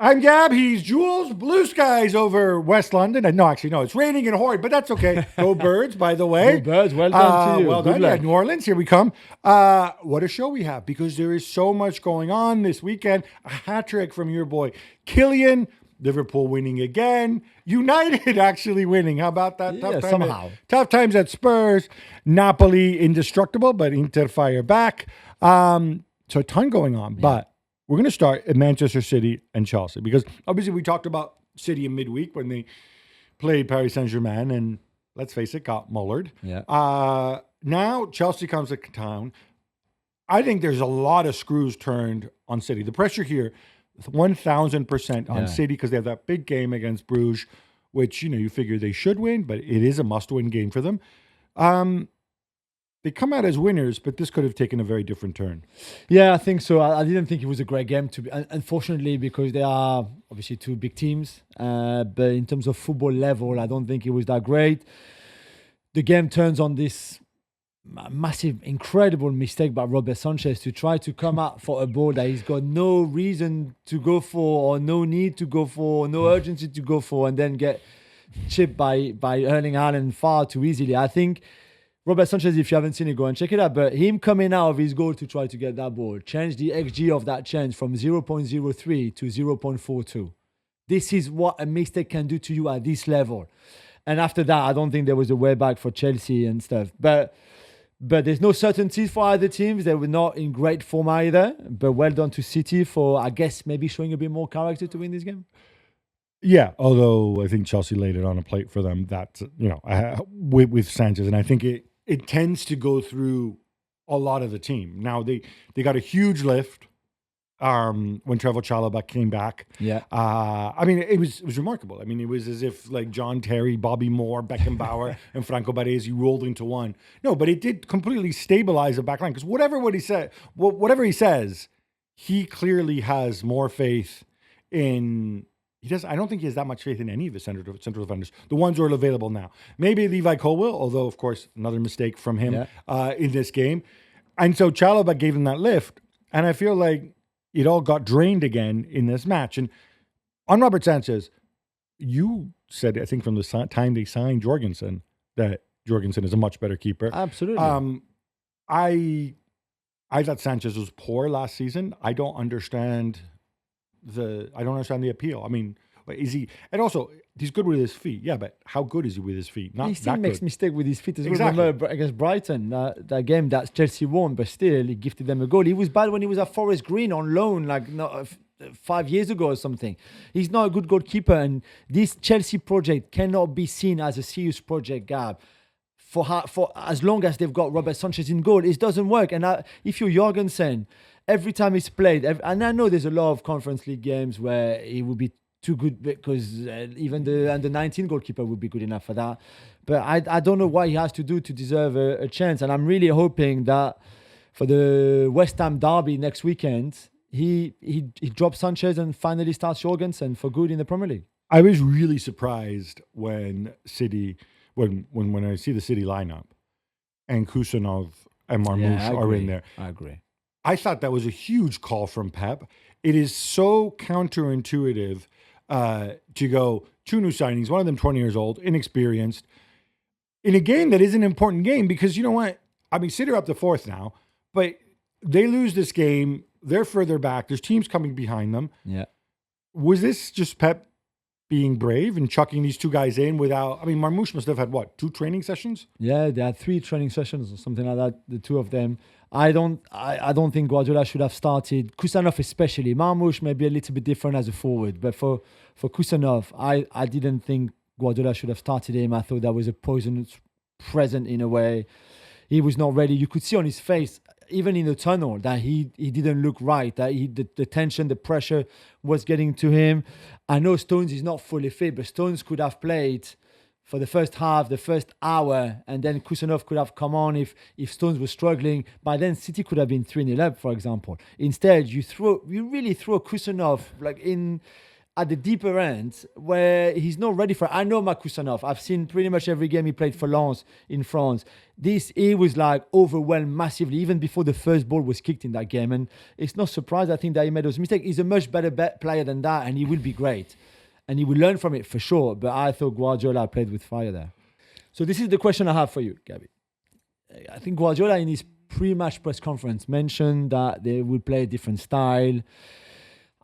I'm Gab. He's Jules. Blue skies over West London. And no, actually, no, it's raining in Horrid, but that's okay. Go Birds, by the way. Go Birds. Well done to you. Well Good done. luck. Yeah, New Orleans, here we come. What a show we have because there is so much going on this weekend. A hat trick from your boy, Julien. Liverpool winning again. United actually winning. How about that? Yeah, somehow. Tough times at Spurs. Napoli indestructible, but Inter fire back. So a ton going on. Yeah. But we're going to start at Manchester City and Chelsea because obviously we talked about City in midweek when they played Paris Saint-Germain and, let's face it, got mullered. Yeah. Now Chelsea comes to town. I think there's a lot of screws turned on City. The pressure here, 1,000% on City because they have that big game against Bruges, which, you figure they should win, but it is a must-win game for them. They come out as winners, but this could have taken a very different turn. Yeah, I think so. I didn't think it was a great game, unfortunately, because they are obviously two big teams. But in terms of football level, I don't think it was that great. The game turns on this massive, incredible mistake by Robert Sanchez to try to come out for a ball that he's got no reason to go for or no need to go for, no urgency to go for, and then get chipped by Erling Haaland far too easily. I think Robert Sanchez, if you haven't seen it, go and check it out. But him coming out of his goal to try to get that ball changed the XG of that change from 0.03 to 0.42. This is what a mistake can do to you at this level. And after that, I don't think there was a way back for Chelsea and stuff. But there's no certainties for either teams. They were not in great form either. But well done to City for, I guess, maybe showing a bit more character to win this game. Yeah, although I think Chelsea laid it on a plate for them. That with Sanchez, and I think it tends to go through a lot of the team. Now they got a huge lift when Trevoh Chalobah came back. Yeah. I mean, it was remarkable. I mean, it was as if like John Terry, Bobby Moore, Beckenbauer, and Franco Baresi rolled into one. No, but it did completely stabilize the back line because whatever he says, he clearly has more faith in. I don't think he has that much faith in any of his central defenders, the ones who are available now. Maybe Levi Colwill, although, of course, another mistake from him in this game. And so Chalobah gave him that lift, and I feel like it all got drained again in this match. And on Robert Sanchez, you said, I think from the time they signed Jorgensen, that Jorgensen is a much better keeper. Absolutely. I thought Sanchez was poor last season. I don't understand the appeal. I mean, is he? And also, he's good with his feet. Yeah, but how good is he with his feet? He still makes mistake with his feet as well. Exactly. Remember against Brighton, that game that Chelsea won, but still he gifted them a goal. He was bad when he was at Forest Green on loan, 5 years ago or something. He's not a good goalkeeper, and this Chelsea project cannot be seen as a serious project, Gab. For as long as they've got Robert Sanchez in goal, it doesn't work. And if you're Jorgensen, every time he's played, and I know there's a lot of Conference League games where he would be too good because even the under-19 goalkeeper would be good enough for that. But I don't know what he has to do to deserve a chance. And I'm really hoping that for the West Ham derby next weekend, he drops Sanchez and finally starts Jorgensen for good in the Premier League. I was really surprised when City, when I see the City lineup and Kusanov and Marmoush are in there. I agree. I thought that was a huge call from Pep. It is so counterintuitive to go two new signings, one of them 20 years old, inexperienced, in a game that is an important game because you know what? I mean, City are up to fourth now, but they lose this game. They're further back. There's teams coming behind them. Yeah. Was this just Pep being brave and chucking these two guys in without... I mean, Marmoush must have had, 2 training sessions? Yeah, they had 3 training sessions or something like that, the two of them. I don't think Guardiola should have started. Kusanov especially. Marmoush may be a little bit different as a forward, but for Kusanov, I didn't think Guardiola should have started him. I thought that was a poisonous present in a way. He was not ready. You could see on his face, even in the tunnel, that he didn't look right, that the tension, the pressure was getting to him. I know Stones is not fully fit, but Stones could have played for the first half, the first hour, and then Kusanov could have come on if Stones was struggling. By then, City could have been 3-0 up, for example. Instead, you really throw Kusanov in at the deeper end where he's not ready for it. I know Makusanov. I've seen pretty much every game he played for Lens in France. He was like overwhelmed massively even before the first ball was kicked in that game. And it's no surprise, I think, that he made those mistakes. He's a much better player than that, and he will be great. And he will learn from it for sure. But I thought Guardiola played with fire there. So this is the question I have for you, Gabby. I think Guardiola in his pre-match press conference mentioned that they would play a different style.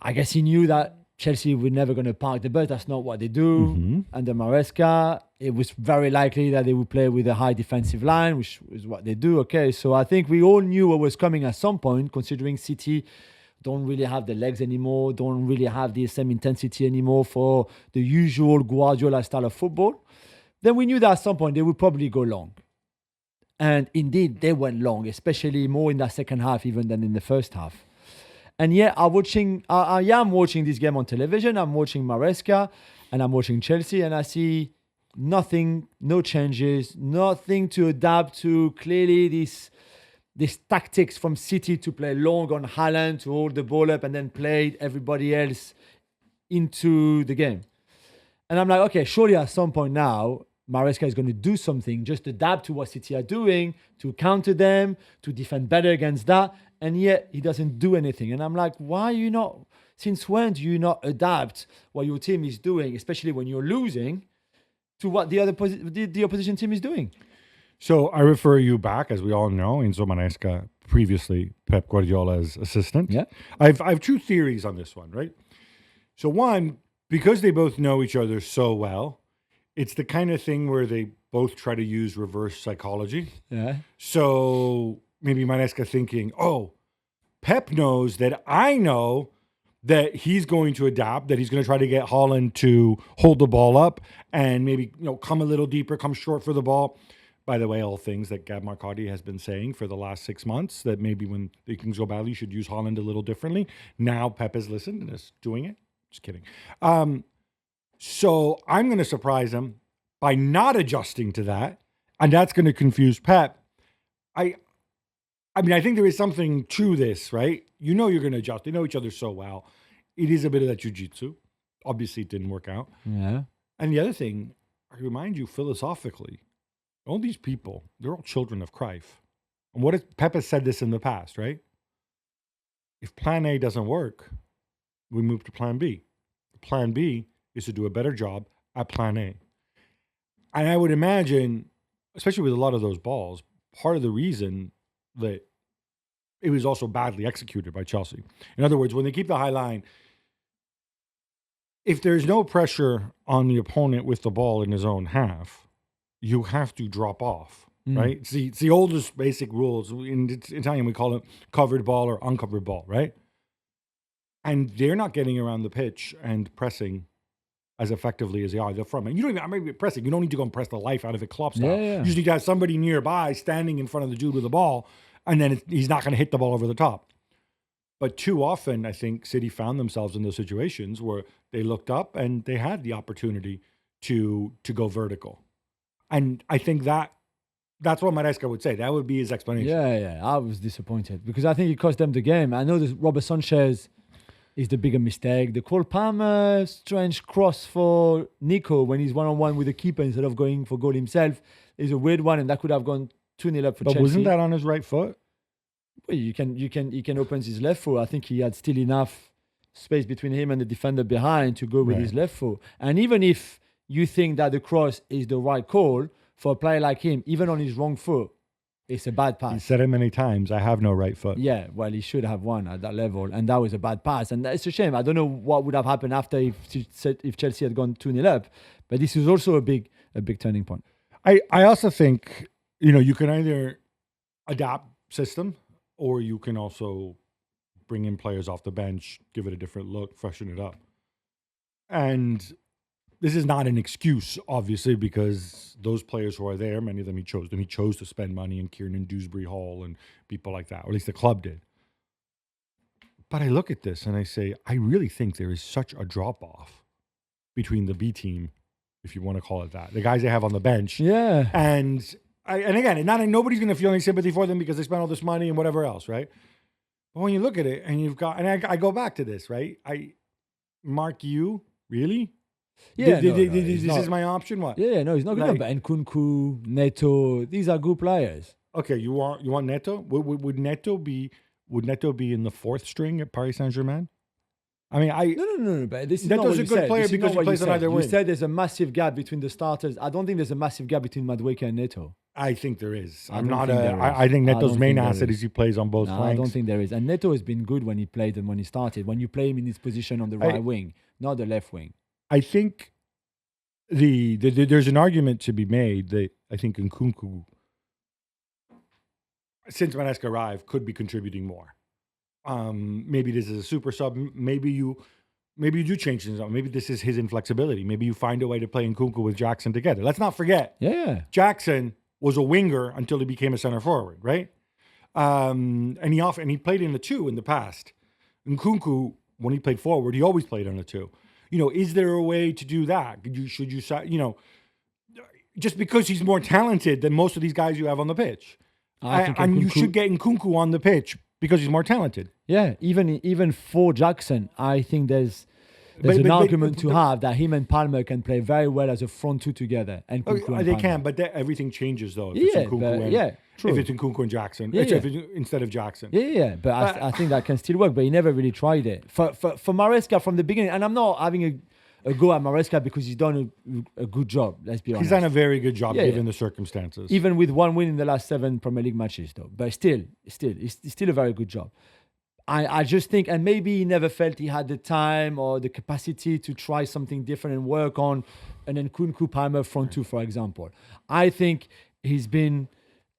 I guess he knew that Chelsea were never going to park the bus. That's not what they do. Under Maresca, it was very likely that they would play with a high defensive line, which is what they do. Okay, so I think we all knew what was coming at some point, considering City don't really have the legs anymore, don't really have the same intensity anymore for the usual Guardiola style of football. Then we knew that at some point they would probably go long. And indeed, they went long, especially more in that second half even than in the first half. And yet, I am watching this game on television. I'm watching Maresca and I'm watching Chelsea, and I see nothing, no changes, nothing to adapt to. Clearly, this tactics from City to play long on Haaland, to hold the ball up and then play everybody else into the game. And I'm like, okay, surely at some point now, Maresca is going to do something, just adapt to what City are doing, to counter them, to defend better against that. And yet he doesn't do anything. And I'm like, why are you not, since when do you not adapt what your team is doing, especially when you're losing, to what the opposition team is doing? So I refer you back, as we all know, Enzo Maresca, previously Pep Guardiola's assistant. Yeah. I have two theories on this one, right? So one, because they both know each other so well, it's the kind of thing where they both try to use reverse psychology. Yeah. So maybe Maresca thinking, oh, Pep knows that I know that he's going to adapt, that he's going to try to get Haaland to hold the ball up and maybe come a little deeper, come short for the ball. By the way, all things that Gab Marcotti has been saying for the last 6 months, that maybe when things go badly, you should use Haaland a little differently. Now Pep has listened and is doing it. Just kidding. So I'm going to surprise him by not adjusting to that, and that's going to confuse Pep. I mean, I think there is something to this, right? You know you're going to adjust. They know each other so well. It is a bit of that jiu-jitsu. Obviously, it didn't work out. Yeah. And the other thing, I remind you philosophically, all these people, they're all children of Cruyff. And Pep has said this in the past, right? If plan A doesn't work, we move to plan B. Plan B is to do a better job at plan A. And I would imagine, especially with a lot of those balls, part of the reason that it was also badly executed by Chelsea. In other words, when they keep the high line, if there's no pressure on the opponent with the ball in his own half, you have to drop off, right? It's the oldest basic rules. In Italian, we call it covered ball or uncovered ball, right? And they're not getting around the pitch and pressing as effectively as they are. They're from it. You don't even, I mean, pressing. You don't need to go and press the life out of it, Klopp style. Yeah. You just need to have somebody nearby standing in front of the dude with the ball, and then he's not going to hit the ball over the top. But too often, I think City found themselves in those situations where they looked up and they had the opportunity to go vertical. And I think that's what Maresca would say. That would be his explanation. Yeah. I was disappointed because I think it cost them the game. I know that Robert Sanchez is the bigger mistake. The Cole Palmer strange cross for Nico when he's one-on-one with the keeper instead of going for goal himself is a weird one, and that could have gone 2-0 up for Chelsea. But wasn't that on his right foot? Well, he can open his left foot. I think he had still enough space between him and the defender behind to go with his left foot. And even if you think that the cross is the right call for a player like him, even on his wrong foot, it's a bad pass. He said it many times, I have no right foot. Yeah, well, he should have won at that level, and that was a bad pass. And it's a shame. I don't know what would have happened after if Chelsea had gone 2-0 up, but this is also a big turning point. I also think, you can either adapt system or you can also bring in players off the bench, give it a different look, freshen it up. And this is not an excuse, obviously, because those players who are there, many of them he chose. He chose to spend money in Kieran Dewsbury Hall and people like that, or at least the club did. But I look at this and I say, I really think there is such a drop-off between the B team, if you want to call it that, the guys they have on the bench. Yeah. And again, nobody's going to feel any sympathy for them because they spent all this money and whatever else, right? But when you look at it and I go back to this, right? Mark you? Really? Yeah, This is my option? What? Yeah, no, he's not good. But Nkunku, Neto, these are good players. Okay, you want Neto? Would Neto be in the fourth string at Paris Saint-Germain? I mean, No. But this is Neto's not what a you good said. player This is because not what he plays you on said. either You wing. said there's a massive gap between the starters. I don't think there's a massive gap between Madueke and Neto. I think there is. I think Neto's don't main think there asset is. is he plays on both No, flanks. I don't think there is. And Neto has been good when he played and when he started. When you play him in his position on the right wing, not the left wing. I think there's an argument to be made that I think Nkunku, since Manesca arrived, could be contributing more. Maybe this is a super sub. Maybe you do change things up. Maybe this is his inflexibility. Maybe you find a way to play Nkunku with Jackson together. Let's not forget. Yeah. Jackson was a winger until he became a center forward, right? And he played in the two in the past. Nkunku, when he played forward, he always played on the two. Is there a way to do that? Should you just because he's more talented than most of these guys you have on the pitch, and you should get Nkunku on the pitch because he's more talented. Yeah, even for Jackson, I think there's an argument to have that him and Palmer can play very well as a front two together. And Nkunku and they Palmer. can, but everything changes though. If it's Nkunku and Jackson, instead of Jackson. Yeah. But I think that can still work. But he never really tried it. For Maresca from the beginning, and I'm not having a go at Maresca because he's done a good job. Let's be honest. He's done a very good job given the circumstances. Even with one win in the last 7 Premier League matches, though. But still, it's still a very good job. I just think, and maybe he never felt he had the time or the capacity to try something different and work on an Nkunku Palmer front two, for example. I think he's been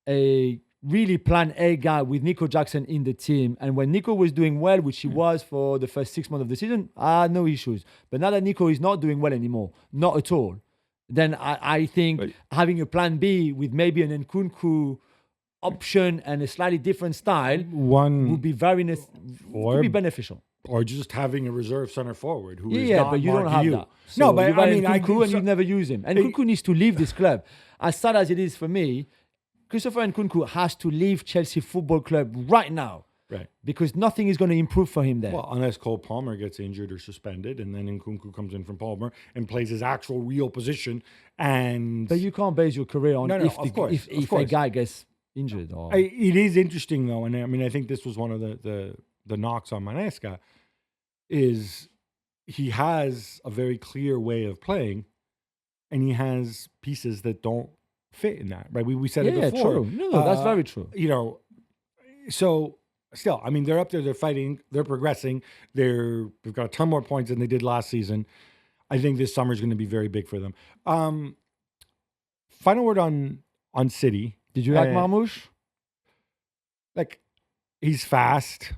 a really plan A guy with Nico Jackson in the team. And when Nico was doing well, which he was for the first 6 months of the season, I had no issues. But now that Nico is not doing well anymore, not at all, then I think having a plan B with maybe an Nkunku option and a slightly different style would be beneficial. Or just having a reserve center forward who is but you don't have that. So but Nkunku and you never use him. And Nkunku needs to leave this club. As sad as it is for me, Christopher Nkunku has to leave Chelsea Football Club right now. Right. Because nothing is going to improve for him there. Well, unless Cole Palmer gets injured or suspended, and then Nkunku comes in from Palmer and plays his actual real position. But you can't base your career on if a guy gets injured. It is interesting though, and I think this was one of the knocks on Manesca, is he has a very clear way of playing, and he has pieces that don't fit in that. Right? We said it before. True. No, that's very true. So still, I mean, they're up there, they're fighting, they're progressing, they've got a ton more points than they did last season. I think this summer is going to be very big for them. Final word on City. Did you like Marmoush? He's fast.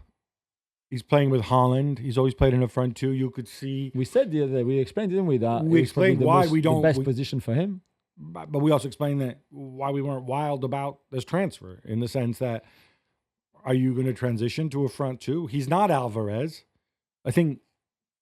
He's playing with Holland. He's always played in the front two. You could see. We said the other day, we explained, didn't we, that we explained why we don't the best position for him. But we also explained that why we weren't wild about this transfer, in the sense that, are you going to transition to a front two? He's not Alvarez. I think,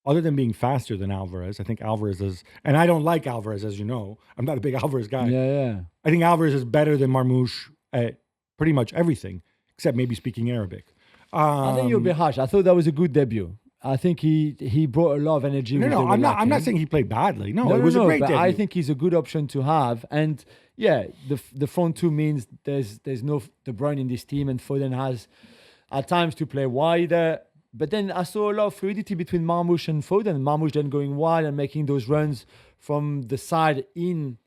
other than being faster than Alvarez, I think Alvarez is, and I don't like Alvarez, as you know. I'm not a big Alvarez guy. Yeah. I think Alvarez is better than Marmoush at pretty much everything, except maybe speaking Arabic. I think you're a bit harsh. I thought that was a good debut. I think he brought a lot of energy. No, I'm not saying he played badly. No, it was a great debut. I think he's a good option to have. And yeah, the front two means there's no De Bruyne in this team, and Foden has at times to play wider. But then I saw a lot of fluidity between Marmoush and Foden. Marmoush then going wide and making those runs from the side in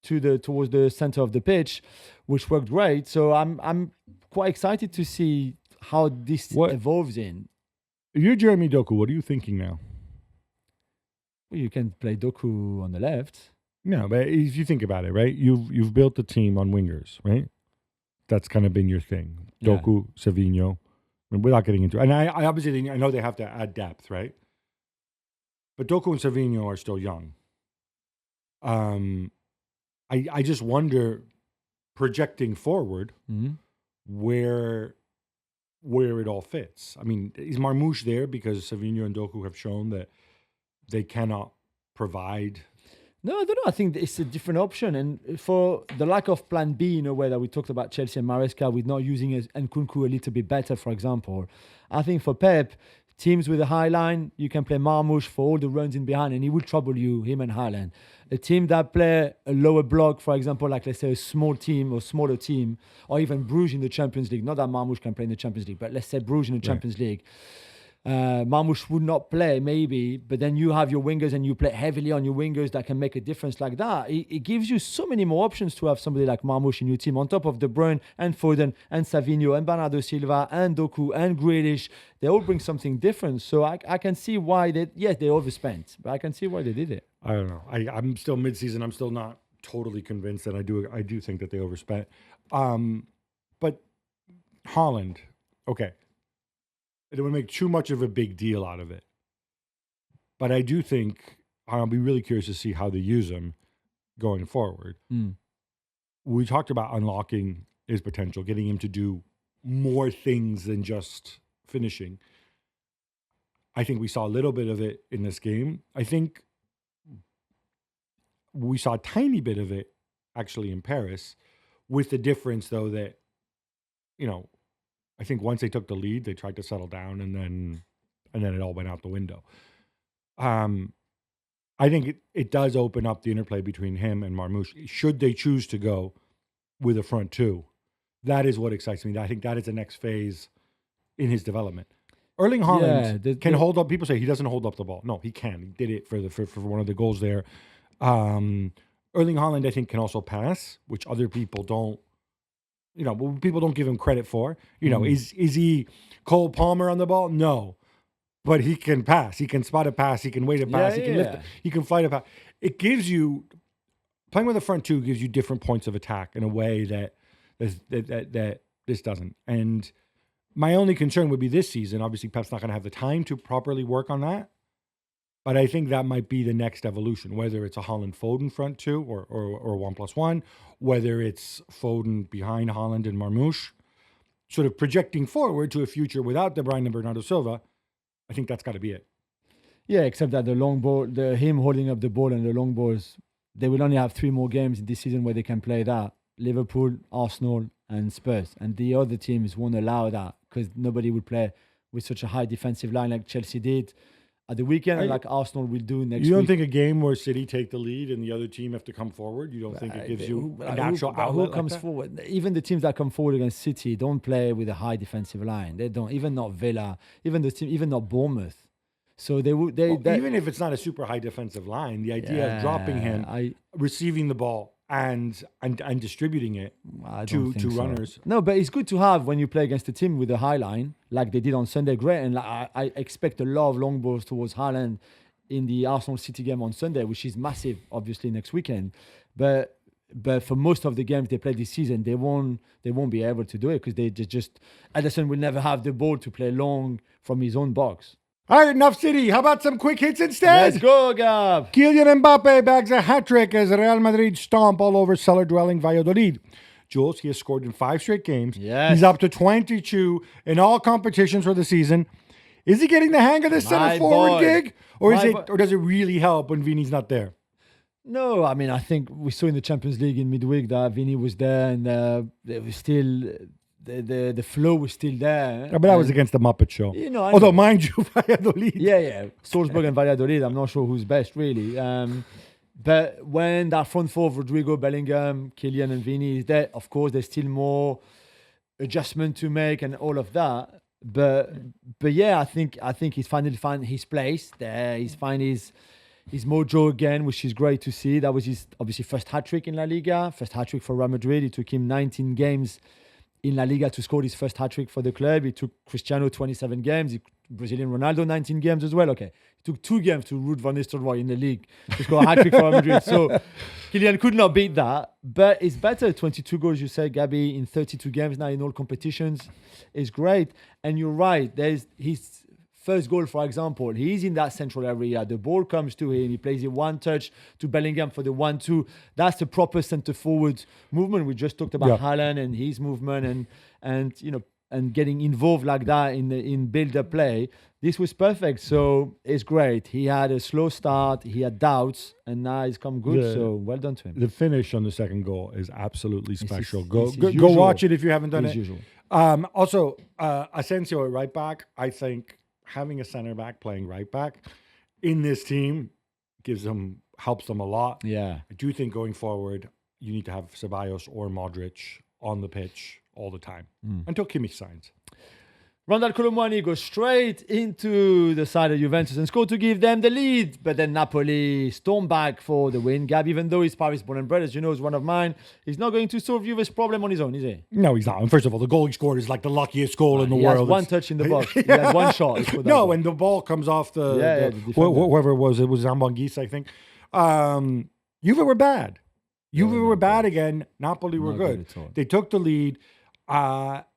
towards the center of the pitch, which worked great. So I'm quite excited to see how this evolves in. You're Jeremy Doku. What are you thinking now? Well, you can play Doku on the left. No, but if you think about it, right? You've built the team on wingers, right? That's kind of been your thing. Doku, Savinho. I mean, without getting into it. And I obviously, I know they have to add depth, right? But Doku and Savinho are still young. I just wonder, projecting forward, where it all fits. I mean, is Marmoush there because Savinho and Doku have shown that they cannot provide? No, I don't know. I think it's a different option. And for the lack of plan B in a way that we talked about Chelsea and Maresca with not using Nkunku a little bit better, for example, I think for Pep, Teams with a high line, you can play Marmoush for all the runs in behind, and he will trouble you, him and Haaland. A team that play a lower block, for example, like let's say a small team or smaller team, or even Bruges in the Champions League. Not that Marmoush can play in the Champions League, but let's say Bruges in the Champions League. Marmoush would not play maybe, but then you have your wingers and you play heavily on your wingers that can make a difference like that. It gives you so many more options to have somebody like Marmoush in your team on top of De Bruyne and Foden and Savinho and Bernardo Silva and Doku and Grealish. They all bring something different. So I can see why they overspent, but I can see why they did it. I don't know. I'm still mid-season. I'm still not totally convinced that I do think that they overspent. But Haaland, okay. I don't want to make too much of a big deal out of it. But I do think I'll be really curious to see how they use him going forward. We talked about unlocking his potential, getting him to do more things than just finishing. I think we saw a little bit of it in this game. I think we saw a tiny bit of it actually in Paris, with the difference, though, that, I think once they took the lead, they tried to settle down, and then it all went out the window. I think it does open up the interplay between him and Marmoush. Should they choose to go with a front two, that is what excites me. I think that is the next phase in his development. Erling Haaland can hold up. People say he doesn't hold up the ball. No, he can. He did it for one of the goals there. Erling Haaland, I think, can also pass, which other people don't. People don't give him credit for. Is he Cole Palmer on the ball? No. But he can pass. He can spot a pass. He can wait a pass. He can lift it. He can fight a pass. It gives you, playing with a front two gives you different points of attack in a way that this doesn't. And my only concern would be this season. Obviously, Pep's not going to have the time to properly work on that. But I think that might be the next evolution, whether it's a Haaland-Foden front two or 1+1, whether it's Foden behind Haaland and Marmoush, sort of projecting forward to a future without De Bruyne and Bernardo Silva. I think that's got to be it. Yeah, except that the long ball, him holding up the ball and the long balls, they will only have 3 more games this season where they can play that. Liverpool, Arsenal, and Spurs. And the other teams won't allow that because nobody would play with such a high defensive line like Chelsea did at the weekend, and like Arsenal will do next week. You don't think a game where City take the lead and the other team have to come forward? You don't think it gives you a natural outlet? Who comes forward? Even the teams that come forward against City don't play with a high defensive line. They don't. Even not Villa. Even not Bournemouth. So even if it's not a super high defensive line, the idea of dropping him, receiving the ball, and distributing it to runners. No, but it's good to have when you play against a team with a high line, like they did on Sunday. Great, and I expect a lot of long balls towards Haaland in the Arsenal City game on Sunday, which is massive, obviously next weekend. But for most of the games they play this season, they won't be able to do it because they just Ederson will never have the ball to play long from his own box. All right, enough City. How about some quick hits instead? Let's go, Gab. Kylian Mbappe bags a hat-trick as Real Madrid stomp all over cellar-dwelling Valladolid. Jules, he has scored in 5 straight games. Yes. He's up to 22 in all competitions for the season. Is he getting the hang of this center-forward gig? Or does it really help when Vini's not there? No, I mean, I think we saw in the Champions League in midweek that Vini was there and it was still... The flow was still there. Yeah, but that was against the Muppet Show. Although, mind you, Valladolid. Yeah. Salzburg and Valladolid, I'm not sure who's best, really. But when that front four of Rodrigo, Bellingham, Kylian and Vini is there, of course, there's still more adjustment to make and all of that. But yeah, I think he's finally found his place there. He's found his mojo again, which is great to see. That was his, obviously, first hat-trick in La Liga, first hat-trick for Real Madrid. It took him 19 games in La Liga to score his first hat-trick for the club. It took Cristiano 27 games. Brazilian Ronaldo 19 games as well. Okay. It took 2 games to Ruud van Nistelrooy in the league to score a hat-trick for Real Madrid. So Kylian could not beat that. But it's better. 22 goals, you say, Gabi, in 32 games now in all competitions is great. And you're right. There's his first goal, for example. He's in that central area. The ball comes to him. He plays it one touch to Bellingham for the 1-2. That's the proper centre-forward movement. We just talked about Haaland and his movement and getting involved like that in build-up play. This was perfect. So it's great. He had a slow start. He had doubts, and now he's come good. So well done to him. The finish on the second goal is absolutely special. Go watch it if you haven't done it. Usual. Also, Asensio at right back, I think, having a center back playing right back in this team helps them a lot. Yeah. I do think going forward, you need to have Ceballos or Modric on the pitch all the time until Kimmich signs. Randall Colomwani goes straight into the side of Juventus and scored to give them the lead. But then Napoli stormed back for the win. Gab, even though he's Paris born and bred, as you know, is one of mine, he's not going to solve Juve's problem on his own, is he? No, he's not. And first of all, the goal he scored is like the luckiest goal in the world. He has one touch in the box. He has one shot. No, when the ball comes off whoever it was Zambanguis, I think. Juve were bad. Juve were bad again. Napoli were good. They took the lead.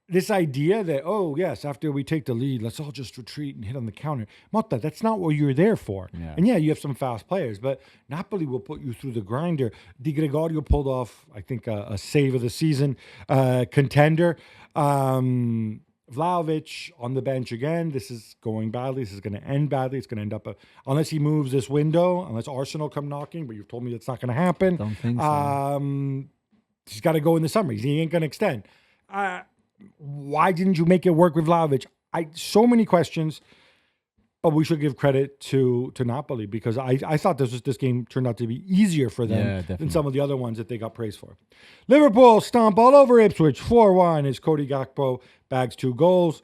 This idea that, oh, yes, after we take the lead, let's all just retreat and hit on the counter. Motta, that's not what you're there for. Yeah. And yeah, you have some fast players, but Napoli will put you through the grinder. Di Gregorio pulled off, I think, a save of the season contender. Vlahovic on the bench again. This is going badly. This is going to end badly. It's going to end up, unless he moves this window, unless Arsenal come knocking, but you've told me that's not going to happen. Don't think so. He's got to go in the summer. He ain't going to extend. Why didn't you make it work with Vlahovic? So many questions, but we should give credit to Napoli because I thought this game turned out to be easier for them than some of the other ones that they got praised for. Liverpool stomp all over Ipswich 4-1 as Cody Gakpo bags 2 goals.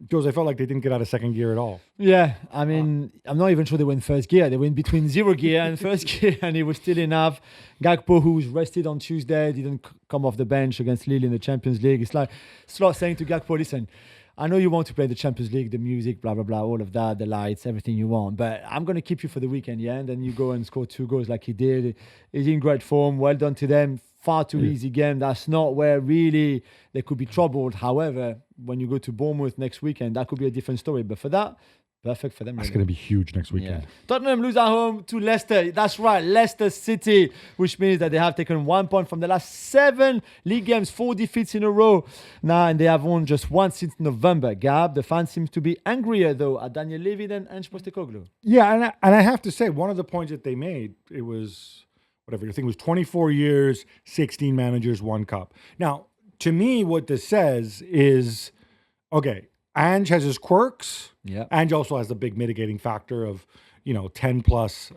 Jules, I felt like they didn't get out of second gear at all. Yeah, I mean, I'm not even sure they went first gear. They went between 0 gear and first gear, and it was still enough. Gakpo, who was rested on Tuesday, didn't come off the bench against Lille in the Champions League. It's like Slot saying to Gakpo, listen, I know you want to play the Champions League, the music, blah, blah, blah, all of that, the lights, everything you want, but I'm going to keep you for the weekend, yeah? And then you go and score 2 goals like he did. He's in great form. Well done to them. Far too easy game. That's not where really they could be troubled. However, when you go to Bournemouth next weekend, that could be a different story. But for that, perfect for them. That's going to be huge next weekend. Yeah. Tottenham lose at home to Leicester. That's right, Leicester City, which means that they have taken 1 point from the last 7 league games, 4 defeats in a row now, and they have won just 1 since November. Gab, the fans seem to be angrier, though, at Daniel Levy than Ange Postecoglou. Yeah, and I have to say, one of the points that they made, it was... whatever, I think it was 24 years, 16 managers, 1 cup. Now, to me, what this says is, okay, Ange has his quirks. Yeah. Ange also has the big mitigating factor of, 10 plus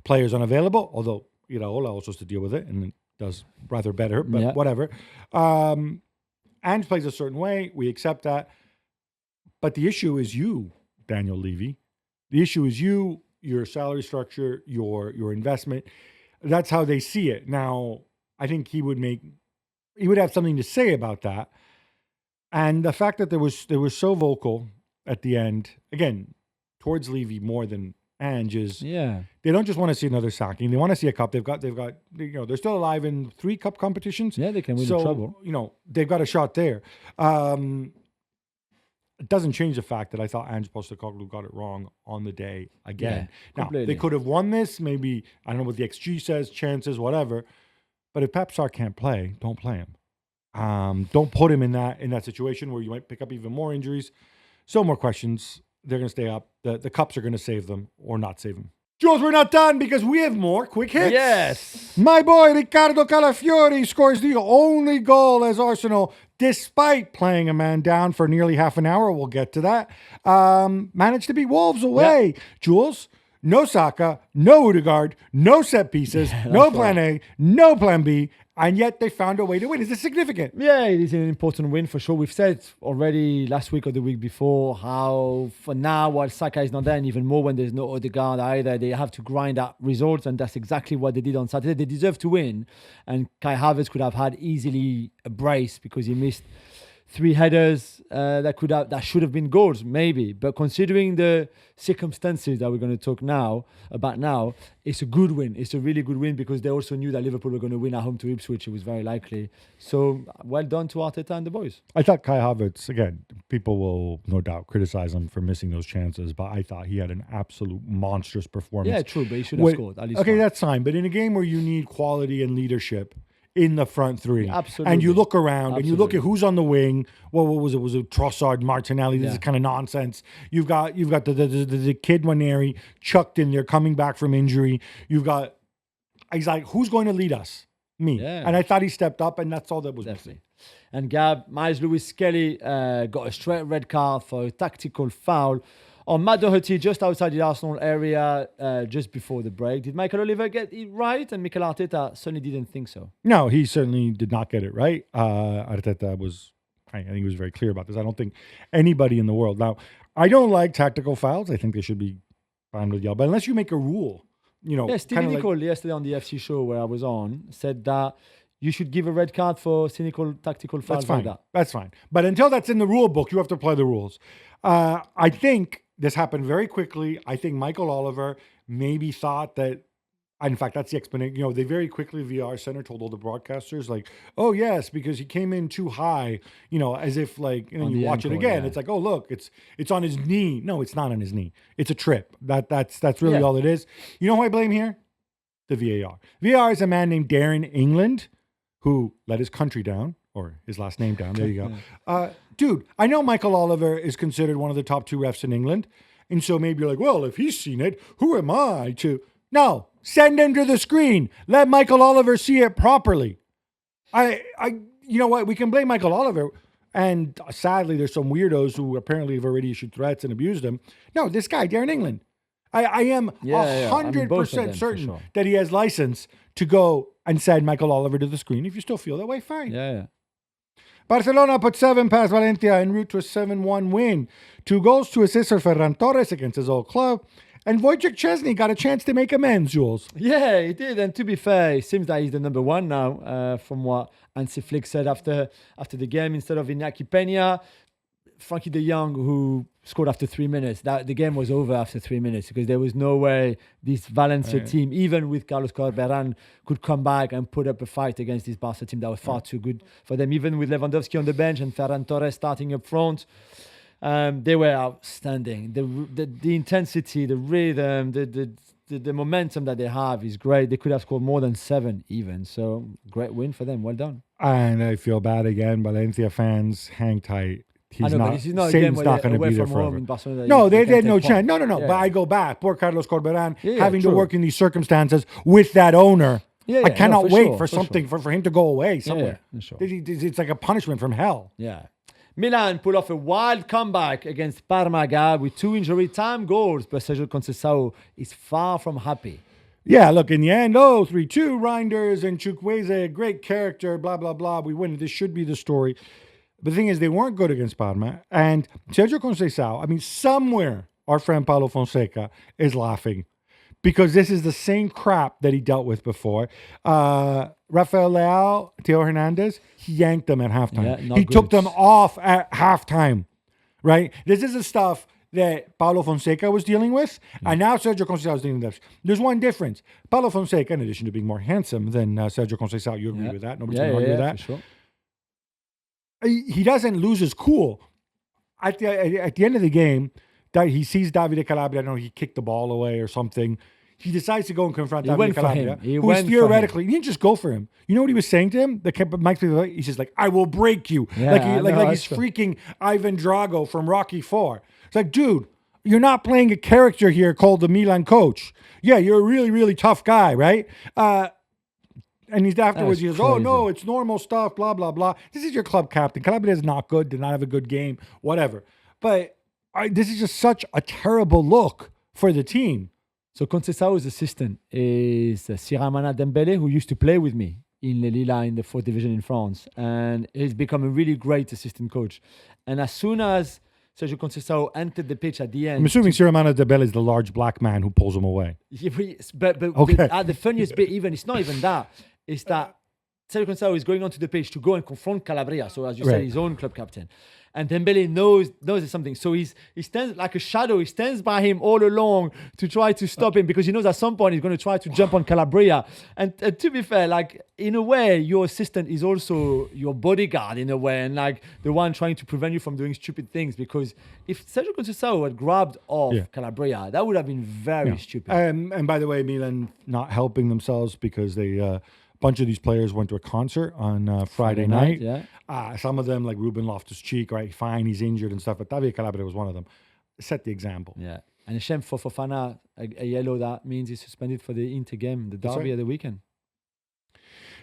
players unavailable, although, Ola also has to deal with it and does rather better, but whatever. Ange plays a certain way. We accept that. But the issue is you, Daniel Levy. The issue is you, your salary structure, your investment. That's how they see it. Now, I think he would have something to say about that. And the fact that they were so vocal at the end, again, towards Levy more than Ange is, they don't just want to see another sacking. They want to see a cup. They've got, they're still alive in 3 cup competitions. Yeah, they can win the treble. They've got a shot there. It doesn't change the fact that I thought Ange Postecoglou got it wrong on the day again. Now, they could have won this. Maybe, I don't know what the XG says, chances, whatever. But if Pep Sarr can't play, don't play him. Don't put him in that situation where you might pick up even more injuries. So more questions. They're going to stay up. The cups are going to save them or not save them. Jules, we're not done because we have more quick hits. Yes. My boy Riccardo Calafiori scores the only goal as Arsenal, despite playing a man down for nearly half an hour. We'll get to that. Managed to beat Wolves away. Yeah. Jules, no Saka, no Odegaard, no set pieces, no plan A, no plan B, and yet they found a way to win. Is this significant? Yeah, it is an important win for sure. We've said already last week or the week before how for now, while Saka is not there, and even more when there's no Odegaard either, they have to grind out results, and that's exactly what they did on Saturday. They deserve to win, and Kai Havertz could have had easily a brace because he missed 3 headers that should have been goals, maybe. But considering the circumstances that we're going to talk about now, it's a good win. It's a really good win because they also knew that Liverpool were going to win at home to Ipswich. It was very likely. So well done to Arteta and the boys. I thought Kai Havertz, again, people will no doubt criticize him for missing those chances, but I thought he had an absolute monstrous performance. Yeah, true, but he should have scored at least. Okay, that's fine. But in a game where you need quality and leadership in the front 3. Absolutely. And you look around and you look at who's on the wing. What was it? Was it Trossard, Martinelli? This is kind of nonsense. You've got the kid Waneri chucked in there coming back from injury. He's like, who's going to lead us? Me. Yeah. And I thought he stepped up, and that's all that was definitely. And Gab, Lewis-Skelly got a straight red card for a tactical foul On Matt Doherty, just outside the Arsenal area, just before the break. Did Michael Oliver get it right? And Mikel Arteta certainly didn't think so. No, he certainly did not get it right. Arteta was, I think he was very clear about this. I don't think anybody in the world. Now, I don't like tactical fouls. I think they should be fine with yellow. But unless you make a rule, Yeah, Stevie Nicol yesterday on the FC show where I was on said that you should give a red card for cynical tactical fouls like that. That's fine. But until that's in the rule book, you have to apply the rules. I think this happened very quickly. I think Michael Oliver maybe thought that, in fact, that's the explanation. They very quickly, VR Center told all the broadcasters, like, oh, yes, because he came in too high, as if, like, and then you watch it again. Yeah. It's like, oh, look, it's on his knee. No, it's not on his knee. It's a trip. That's really all it is. You know who I blame here? The VAR. VAR is a man named Darren England who let his country down, or his last name down. There you go. Dude, I know Michael Oliver is considered one of the top 2 refs in England. And so maybe you're like, well, if he's seen it, who am I to... No, send him to the screen. Let Michael Oliver see it properly. You know what? We can blame Michael Oliver. And sadly, there's some weirdos who apparently have already issued threats and abused him. No, this guy, Darren England. I am 100% certain that he has license to go and send Michael Oliver to the screen. If you still feel that way, fine. Yeah. Barcelona put 7 past Valencia en route to a 7-1 win. 2 goals to assist for Ferran Torres against his old club. And Wojciech Szczesny got a chance to make amends, Jules. Yeah, he did. And to be fair, it seems that he's the number 1 now, from what Hansi Flick said after the game, instead of Iñaki Peña. Frankie de Jong, who scored after 3 minutes, the game was over after 3 minutes because there was no way this Valencia team, even with Carlos Corberán, could come back and put up a fight against this Barca team that was far too good for them. Even with Lewandowski on the bench and Ferran Torres starting up front, they were outstanding. The intensity, the rhythm, the momentum that they have is great. They could have scored more than 7 even. So great win for them. Well done. And I feel bad again. Valencia fans, hang tight. He's not Satan's not going to be there forever. No, they had no chance. No. Yeah. But I go back. Poor Carlos Corberán having to work in these circumstances with that owner. I cannot wait for something for him to go away somewhere. It's like a punishment from hell. Yeah. Milan pulled off a wild comeback against Parma, Gab, with 2 injury time goals, but Sergio Conceição is far from happy. Yeah, look, in the end, 3-2, Reinders and Chukwueze, great character, blah, blah, blah. We win. This should be the story. But the thing is, they weren't good against Parma. And Sergio Conceição, somewhere our friend Paulo Fonseca is laughing because this is the same crap that he dealt with before. Rafael Leao, Theo Hernandez, he yanked them at halftime. He took them off at halftime, right? This is the stuff that Paulo Fonseca was dealing with, and now Sergio Conceição is dealing with this. There's one difference. Paulo Fonseca, in addition to being more handsome than Sergio Conceição, you agree with that? Nobody's going to argue with that. For sure. He doesn't lose his cool. At the end of the game, he sees Davide Calabria. He kicked the ball away or something. He decides to go and confront Davide Calabria, who is theoretically, he didn't just go for him. You know what he was saying to him? He says, I will break you. He's freaking Ivan Drago from Rocky IV. It's like, dude, you're not playing a character here called the Milan coach. Yeah, you're a really, really tough guy, right? And he goes, oh, no, it's normal stuff, blah, blah, blah. This is your club captain. Calabria is not good, did not have a good game, whatever. But this is just such a terrible look for the team. So Conceição's assistant is Siramana Dembele, who used to play with me in Le Lila in the 4th division in France. And he's become a really great assistant coach. And as soon as Sergio Conceição entered the pitch at the end... I'm assuming Siramana Dembele is the large black man who pulls him away. But the funniest bit, it's not even that. Is that Sergio Conceição is going onto the pitch to go and confront Calabria. So as you said, his own club captain. And Dembele knows there's something. So he stands like a shadow. He stands by him all along to try to stop him because he knows at some point he's going to try to jump on Calabria. And to be fair, in a way, your assistant is also your bodyguard in a way, and the one trying to prevent you from doing stupid things. Because if Sergio Conceição had grabbed off Calabria, that would have been very stupid. And by the way, Milan not helping themselves because they... bunch of these players went to a concert on Friday night. Some of them, like Ruben Loftus-Cheek, right? Fine, he's injured and stuff, but Davide Calabria was one of them. Set the example. Yeah. And a shame for Fofana, a yellow that means he's suspended for the Inter game, the derby of the weekend.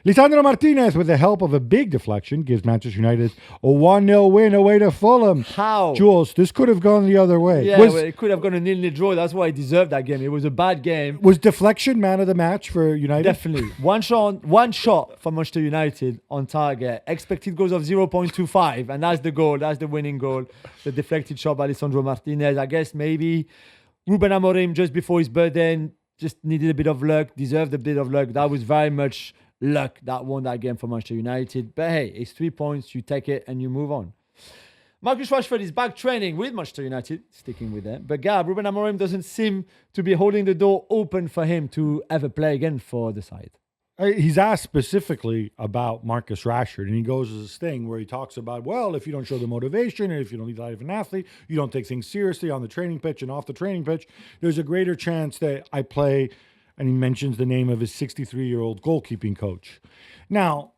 Lisandro Martinez, with the help of a big deflection, gives Manchester United a 1-0 win away to Fulham. How? Jules, this could have gone the other way. Yeah, well, it could have gone a 0-0 draw. That's why he deserved that game. It was a bad game. Was deflection man of the match for United? Definitely. One shot for Manchester United on target. Expected goals of 0.25. And that's the goal. That's the winning goal. The deflected shot by Lisandro Martinez. I guess maybe Ruben Amorim, just before his birthday, just needed a bit of luck, deserved a bit of luck. That was very much luck that won that game for Manchester United. But hey, it's 3 points. You take it and you move on. Marcus Rashford is back training with Manchester United, sticking with them. But Gab, Ruben Amorim doesn't seem to be holding the door open for him to ever play again for the side. He's asked specifically about Marcus Rashford, and he goes to this thing where he talks about, well, if you don't show the motivation and if you don't lead the life of an athlete, you don't take things seriously on the training pitch and off the training pitch, there's a greater chance that I play. And he mentions the name of his 63-year-old goalkeeping coach. Now,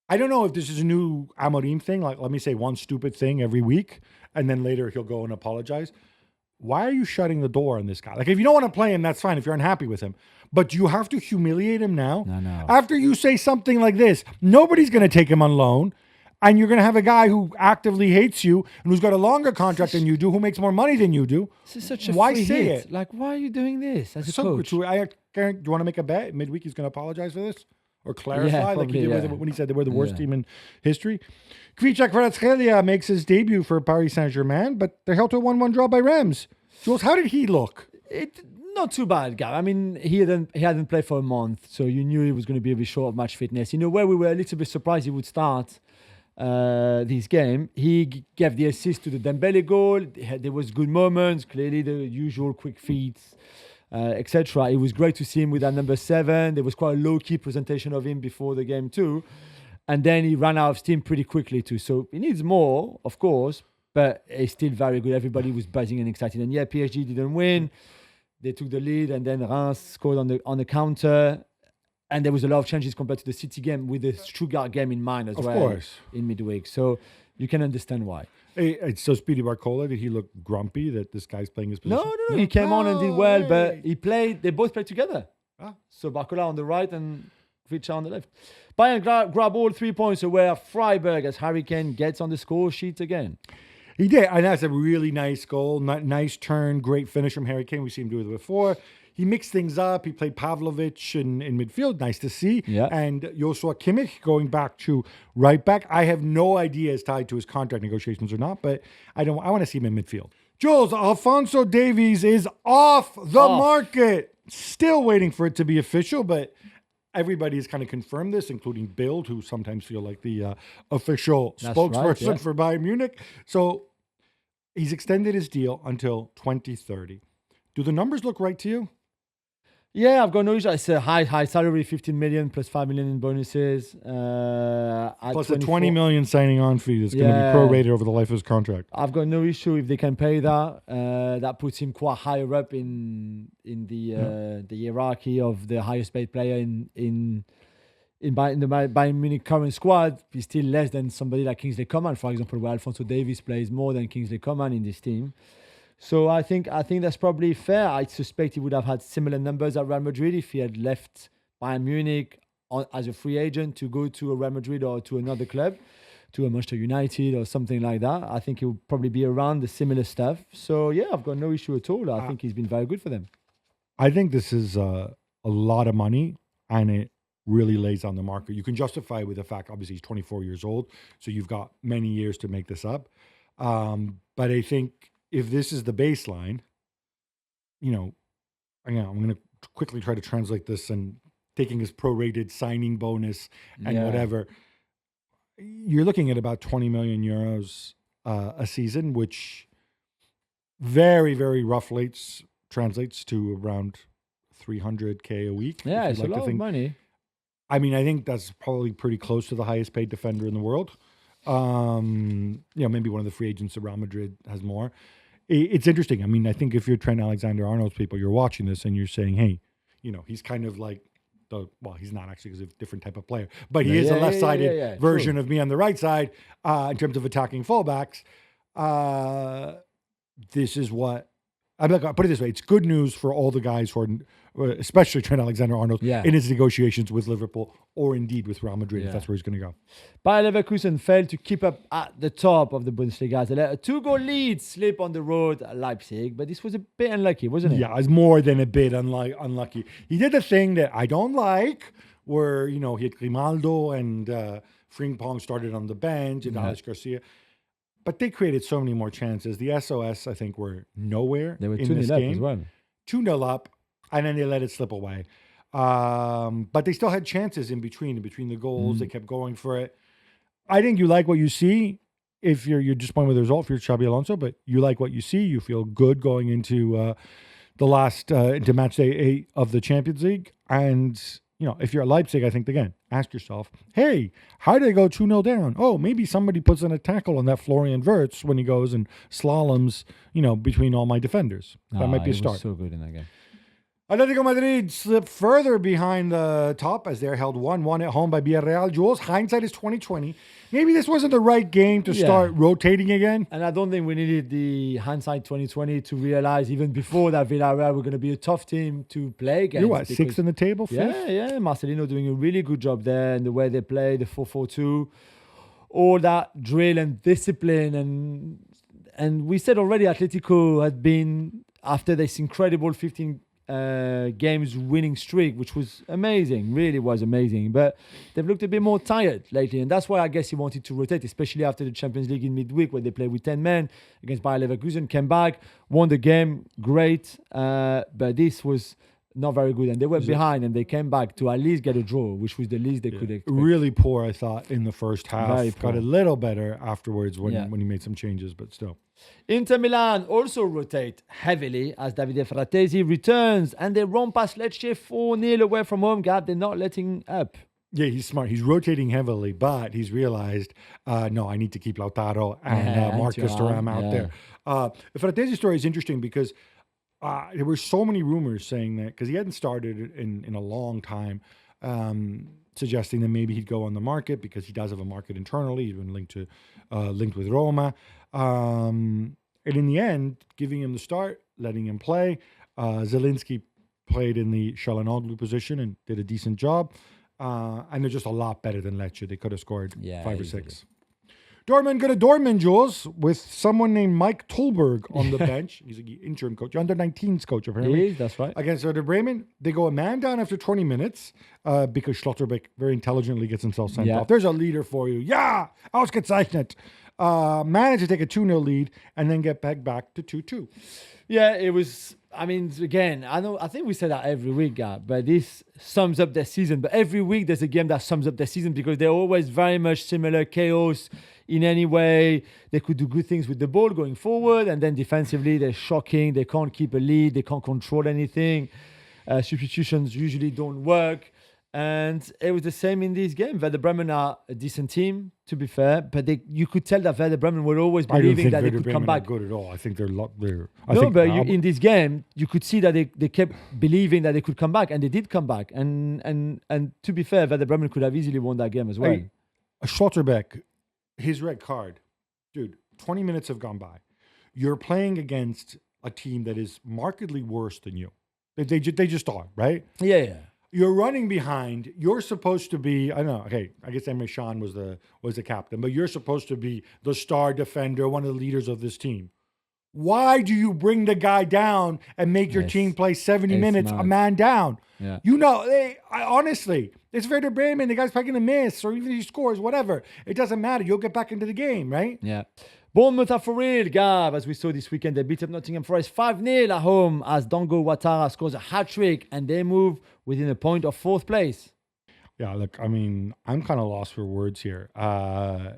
I don't know if this is a new Amorim thing, like let me say one stupid thing every week, and then later he'll go and apologize. Why are you shutting the door on this guy? Like, if you don't want to play him, that's fine if you're unhappy with him. But you have to humiliate him now? No. After you say something like this, nobody's going to take him on loan. And you're going to have a guy who actively hates you and who's got a longer contract than you do, who makes more money than you do. This is such a why free say hit. it? Like, why are you doing this as a coach? Do you want to make a bet? Midweek he's going to apologize for this? Or clarify Yeah, like probably, he did when he said they were the worst team in history? Kvicha Kvaratskhelia makes his debut for Paris Saint-Germain, but they're held to a 1-1 draw by Reims. Jules, how did he look? Not too bad, Gab. I mean, he hadn't played for a month, so you knew he was going to be a bit short of match fitness. In a way, we were a little bit surprised he would start this game. He gave the assist to the Dembele goal. There was good moments, clearly the usual quick feet, etc. It was great to see him with that number 7. There was quite a low-key presentation of him before the game too. And then he ran out of steam pretty quickly too. So he needs more, of course, but he's still very good. Everybody was buzzing and excited. And yeah, PSG didn't win. They took the lead, and then Reims scored on the counter. And there was a lot of changes compared to the City game with the Stuttgart game in mind as well. Of course. In midweek. So you can understand why. Hey, so Speedy Barcola, did he look grumpy that this guy's playing his position? No. He came on and did well, but they both played together. So Barcola on the right and Kvicha on the left. Bayern grab all 3 points away at Freiburg as Harry Kane gets on the score sheet again. He did, and that's a really nice goal. Nice turn, great finish from Harry Kane. We've seen him do it before. He mixed things up. He played Pavlovic in midfield. Nice to see. Yeah. And Joshua Kimmich going back to right back. I have no idea it's tied to his contract negotiations or not, but I want to see him in midfield. Jules, Alphonso Davies is off the market. Still waiting for it to be official, but everybody has kind of confirmed this, including Bild, who sometimes feel like the official spokesperson for Bayern Munich. So he's extended his deal until 2030. Do the numbers look right to you? Yeah, I've got no issue. It's a high salary, 15 million plus 5 million in bonuses. Plus a 20 million signing on fee that's going to be prorated over the life of his contract. I've got no issue if they can pay that. That puts him quite higher up in the hierarchy of the highest paid player in the Bayern Munich current squad. He's still less than somebody like Kingsley Coman, for example, where Alphonso Davies plays more than Kingsley Coman in this team. So I think that's probably fair. I suspect he would have had similar numbers at Real Madrid if he had left Bayern Munich as a free agent to go to a Real Madrid or to another club, to a Manchester United or something like that. I think he would probably be around the similar stuff. So yeah, I've got no issue at all. I think he's been very good for them. I think this is a lot of money, and it really lays on the market. You can justify it with the fact, obviously, he's 24 years old, so you've got many years to make this up. But I think if this is the baseline, I'm going to quickly try to translate this and taking his prorated signing bonus and whatever. You're looking at about 20 million euros a season, which very, very roughly translates to around 300K a week. Yeah, it's a lot of money. I mean, I think that's probably pretty close to the highest paid defender in the world. Maybe one of the free agents at Real Madrid has more. It's interesting. I mean, I think if you're Trent Alexander-Arnold's people, you're watching this and you're saying, hey, he's kind of like he's not actually because of a different type of player, but he is a left-sided version of me on the right side in terms of attacking fullbacks. This is what I'll put it this way: it's good news for all the guys who are, especially Trent Alexander-Arnold, Yeah. in his negotiations with Liverpool or indeed with Real Madrid, if Yeah. that's where he's going to go. Bayer Leverkusen failed to keep up at the top of the Bundesliga. They let a 2-goal lead slip on the road at Leipzig, but this was a bit unlucky, wasn't it? Yeah, it's more than a bit unlucky. He did the thing that I don't like, where he had Grimaldo and Frimpong started on the bench and Alex Garcia. But they created so many more chances. The SOS, I think, were nowhere They were in 2-0 this up game. as well. 2-0 up, and then they let it slip away. But they still had chances in between the goals. They kept going for it. I think you like what you see if you're disappointed with the result, if you're Xabi Alonso, but you like what you see. You feel good going into the last, into match day 8 of the Champions League. And, if you're at Leipzig, I think, again, ask yourself, hey, how did they go 2-0 down? Oh, maybe somebody puts in a tackle on that Florian Wirtz when he goes and slaloms, between all my defenders. That might be a start. Was so good in that game. Atletico Madrid slipped further behind the top as they're held 1-1 at home by Villarreal. Jules, hindsight is 2020. Maybe this wasn't the right game to start rotating again. And I don't think we needed the hindsight 2020 to realize even before that Villarreal were going to be a tough team to play against. You're what, 6th in the table? 5th? Yeah. Marcelino doing a really good job there and the way they play, the 4-4-2, all that drill and discipline. And we said already Atletico had been, after this incredible 15 games winning streak, which was amazing, really was amazing, but they've looked a bit more tired lately, and that's why I guess he wanted to rotate, especially after the Champions League in midweek where they played with 10 men against Bayer Leverkusen, came back, won the game, great, but this was not very good, and they went behind and they came back to at least get a draw, which was the least they could expect. Really poor, I thought, in the first half. Very poor. Got a little better afterwards when he made some changes, but still. Inter Milan also rotate heavily as Davide Fratesi returns, and they run past Lecce 4-0 away from home. Gab, they're not letting up. Yeah, he's smart. He's rotating heavily, but he's realized, no, I need to keep Lautaro and Marcus Thuram out there. The Fratesi story is interesting because there were so many rumors saying that, because he hadn't started in a long time, suggesting that maybe he'd go on the market because he does have a market internally. He's been linked with Roma. And in the end, giving him the start, letting him play. Zielinski played in the Çalhanoğlu position and did a decent job. And they're just a lot better than Lecce. They could have scored 5 or 6. Dortmund go to Dortmund, Jules, with someone named Mike Tolberg on the bench. He's an interim coach, under-19s coach, apparently. He is, that's right. Against Werder Bremen, they go a man down after 20 minutes because Schlotterbeck very intelligently gets himself sent off. There's a leader for you. Yeah, ausgezeichnet. Managed to take a 2-0 lead and then get back to 2-2. Yeah, it was. I mean, again, I think we say that every week, Gab, but this sums up their season. But every week there's a game that sums up their season because they're always very much similar, chaos in any way. They could do good things with the ball going forward, and then defensively they're shocking. They can't keep a lead. They can't control anything. Substitutions usually don't work. And it was the same in this game. Werder Bremen are a decent team, to be fair, but you could tell that Werder Bremen were always believing that they could come back. Good at all. I think they're. In this game, you could see that they kept believing that they could come back, and they did come back. And to be fair, Werder Bremen could have easily won that game as well. Schlotterbeck, his red card, dude. 20 minutes have gone by. You're playing against a team that is markedly worse than you. They just are, right? Yeah. You're running behind. You're supposed to be, I don't know, okay, I guess Emre Can was the captain, but you're supposed to be the star defender, one of the leaders of this team. Why do you bring the guy down and make your team play 70 minutes, a man down? Yeah. Honestly, it's Werder Bremen, the guy's probably going to miss, or even if he scores, whatever. It doesn't matter. You'll get back into the game, right? Yeah. Bournemouth are for real, Gab. As we saw this weekend, they beat up Nottingham Forest 5-0 at home as Dango Ouattara scores a hat-trick and they move within a point of 4th place. Yeah, look, I mean, I'm kind of lost for words here.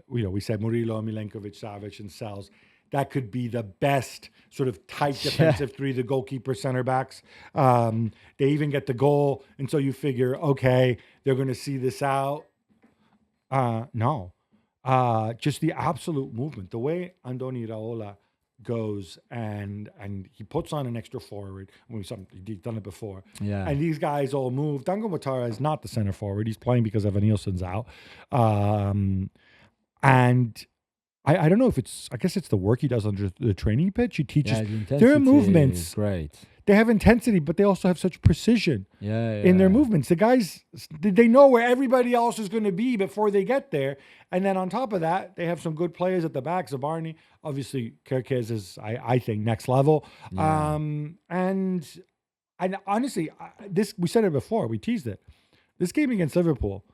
We said Murillo, Milenkovic, Savic, and Sels. That could be the best sort of tight defensive three, the goalkeeper, center backs. They even get the goal. And so you figure, okay, they're going to see this out. No. Just the absolute movement, the way Andoni Raiola goes and he puts on an extra forward. He's done it before. Yeah. And these guys all move. Dango Ouattara is not the center forward. He's playing because Evan Nielsen's out. And I don't know if it's. I guess it's the work he does under the training pitch. He teaches Yeah, the intensity their is movements. great. They have intensity, but they also have such precision Yeah, in their yeah. movements. The guys, they know where everybody else is going to be before they get there. And then on top of that, they have some good players at the back. Zabarny, obviously, Kirkez is, I think, next level. Yeah. And honestly, we said it before. We teased it. This game against Liverpool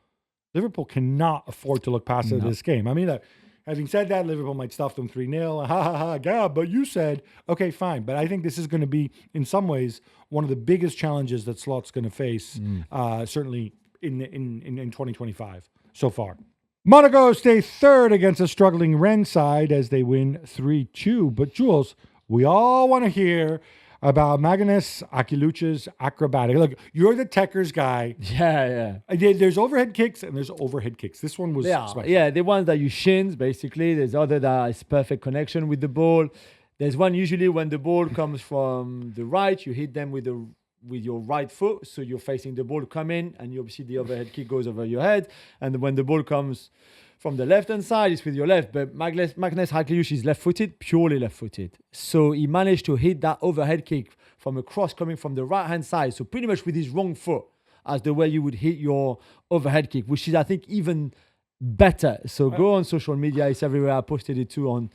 cannot afford to look past this game. I mean, having said that, Liverpool might stuff them 3-0. Ha ha ha, Gab, but you said, okay, fine. But I think this is going to be, in some ways, one of the biggest challenges that Slot's going to face, certainly in 2025 so far. Monaco stay third against a struggling Rennes side as they win 3-2. But Jules, we all want to hear about Magnus Akiluch's acrobatic. Look, you're the Techers guy. Yeah. There's overhead kicks and there's overhead kicks. This one was special. Yeah, the ones that you shins, basically. There's other that is perfect connection with the ball. There's one usually when the ball comes from the right, you hit them with your right foot, so you're facing the ball come in, and you obviously the overhead kick goes over your head. And when the ball comes from the left-hand side, it's with your left. But Magnus Hakliush is left-footed, purely left-footed. So he managed to hit that overhead kick from a cross coming from the right-hand side. So pretty much with his wrong foot as the way you would hit your overhead kick, which is, I think, even better. So go on social media. It's everywhere. I posted it too on